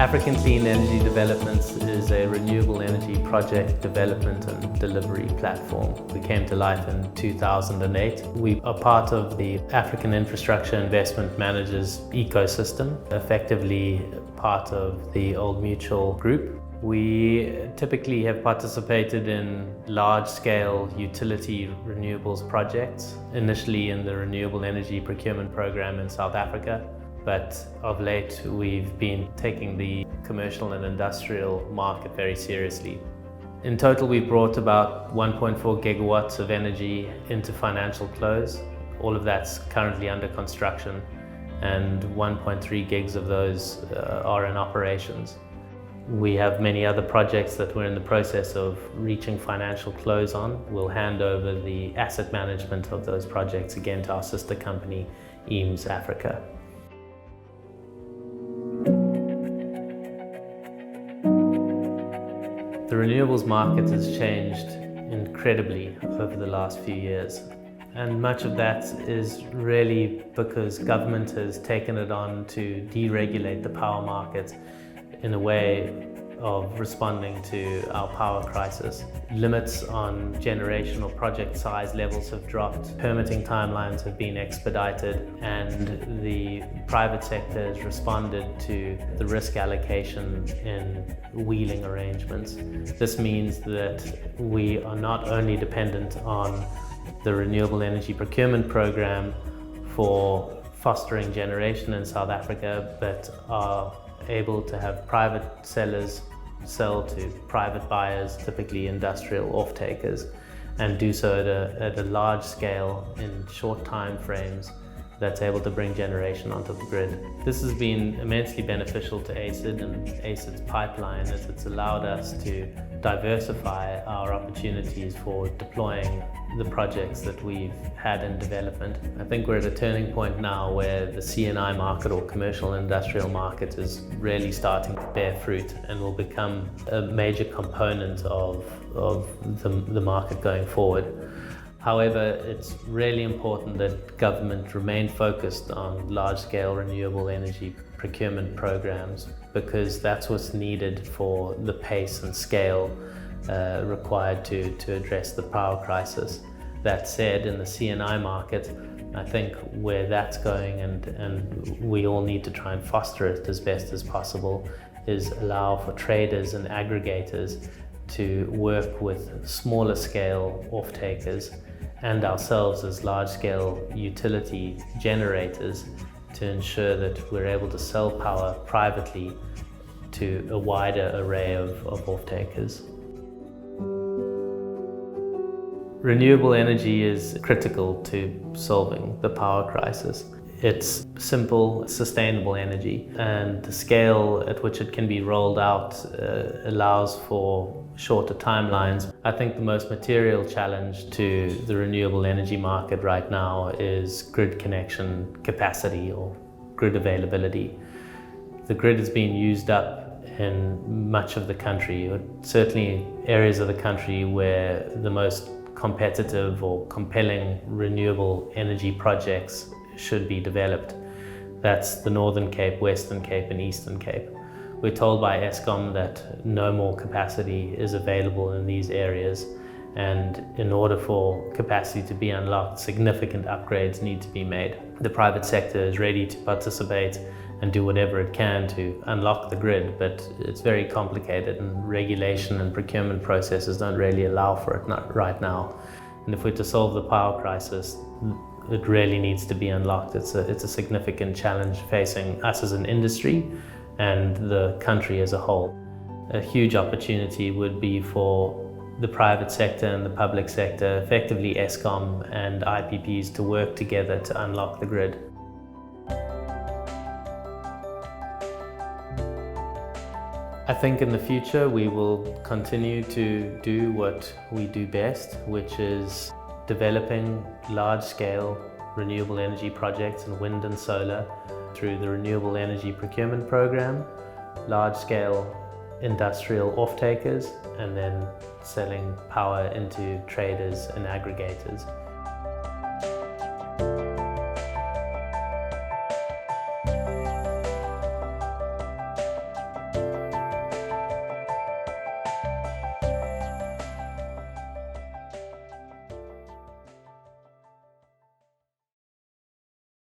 African Clean Energy Developments is a renewable energy project development and delivery platform. We came to life in 2008. We are part of the African Infrastructure Investment Managers ecosystem, effectively part of the Old Mutual Group. We typically have participated in large-scale utility renewables projects, initially in the Renewable Energy Procurement Program in South Africa. But of late, we've been taking the commercial and industrial market very seriously. In total, we've brought about 1.4 gigawatts of energy into financial close. All of that's currently under construction, and 1.3 gigs of those are in operations. We have many other projects that we're in the process of reaching financial close on. We'll hand over the asset management of those projects again to our sister company, Eames Africa. The renewables market has changed incredibly over the last few years, and much of that is really because government has taken it on to deregulate the power market in a way of responding to our power crisis. Limits on generational project size levels have dropped, permitting timelines have been expedited, and the private sector has responded to the risk allocation in wheeling arrangements. This means that we are not only dependent on the Renewable Energy Procurement Program for fostering generation in South Africa, but are able to have private sellers sell to private buyers, typically industrial off-takers, and do so at a large scale in short time frames that's able to bring generation onto the grid. This has been immensely beneficial to ACID and ACID's pipeline, as it's allowed us to diversify our opportunities for deploying the projects that we've had in development. I think we're at a turning point now where the C&I market, or commercial and industrial market, is really starting to bear fruit and will become a major component of the market going forward. However, it's really important that government remain focused on large-scale renewable energy procurement programs, because that's what's needed for the pace and scale required to address the power crisis. That said, in the C&I market, I think where that's going, and we all need to try and foster it as best as possible, is allow for traders and aggregators to work with smaller scale off-takers and ourselves as large-scale utility generators to ensure that we're able to sell power privately to a wider array of off-takers. Renewable energy is critical to solving the power crisis. It's simple, sustainable energy, and the scale at which it can be rolled out allows for shorter timelines. I think the most material challenge to the renewable energy market right now is grid connection capacity, or grid availability. The grid has been used up in much of the country, certainly areas of the country where the most competitive or compelling renewable energy projects should be developed. That's the Northern Cape, Western Cape and Eastern Cape. We're told by Eskom that no more capacity is available in these areas, and in order for capacity to be unlocked, significant upgrades need to be made. The private sector is ready to participate and do whatever it can to unlock the grid, but it's very complicated, and regulation and procurement processes don't really allow for it right now. And if we're to solve the power crisis, it really needs to be unlocked. It's a significant challenge facing us as an industry and the country as a whole. A huge opportunity would be for the private sector and the public sector, effectively Eskom and IPPs, to work together to unlock the grid. I think in the future we will continue to do what we do best, which is developing large-scale renewable energy projects in wind and solar through the Renewable Energy Procurement Program, large-scale industrial off-takers, and then selling power into traders and aggregators.